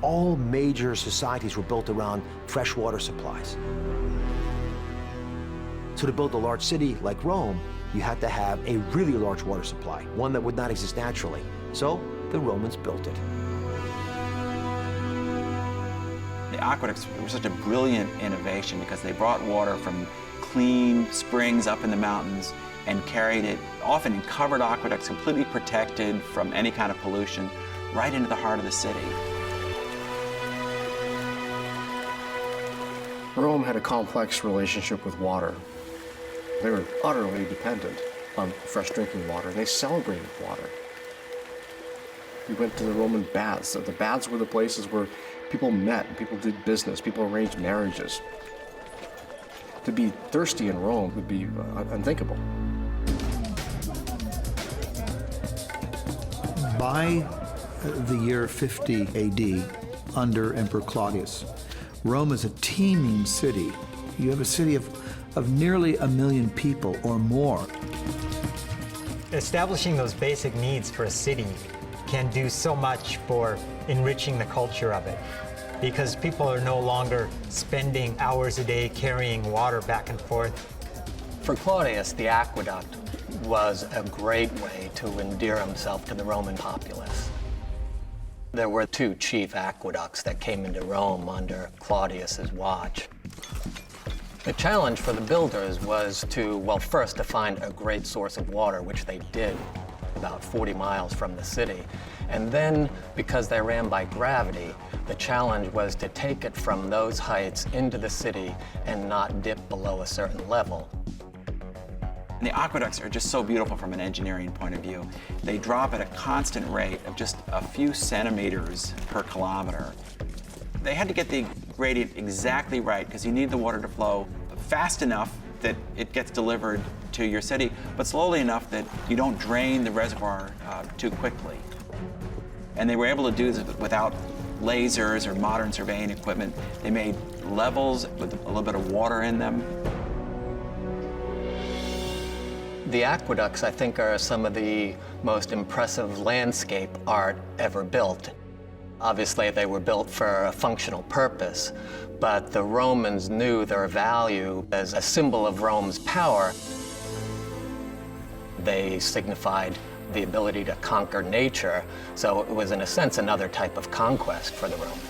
all major societies were built around fresh water supplies. So to build a large city like Rome, you had to have a really large water supply, one that would not exist naturally. So the Romans built it. The aqueducts were such a brilliant innovation because they brought water from clean springs up in the mountains and carried it, often in covered aqueducts, completely protected from any kind of pollution, right into the heart of the city. Rome had a complex relationship with water. They were utterly dependent on fresh drinking water, and they celebrated water. We went to the Roman baths. The baths were the places where people met, and people did business, people arranged marriages. To be thirsty in Rome would be unthinkable. By the year 50 AD, under Emperor Claudius, Rome is a teeming city. You have a city of nearly 1 million people or more. Establishing those basic needs for a city can do so much for enriching the culture of it, because people are no longer spending hours a day carrying water back and forth. For Claudius, the aqueduct was a great way to endear himself to the Roman populace. There were 2 chief aqueducts that came into Rome under Claudius's watch. The challenge for the builders was to, well, first to find a great source of water, which they did about 40 miles from the city. And then, because they ran by gravity, the challenge was to take it from those heights into the city and not dip below a certain level. And the aqueducts are just so beautiful from an engineering point of view. They drop at a constant rate of just a few centimeters per kilometer. They had to get the gradient exactly right because you need the water to flow fast enough that it gets delivered to your city, but slowly enough that you don't drain the reservoir too quickly. And they were able to do this without lasers or modern surveying equipment. They made levels with a little bit of water in them. The aqueducts, I think, are some of the most impressive landscape art ever built. Obviously, they were built for a functional purpose, but the Romans knew their value as a symbol of Rome's power. They signified the ability to conquer nature, so it was, in a sense, another type of conquest for the Romans.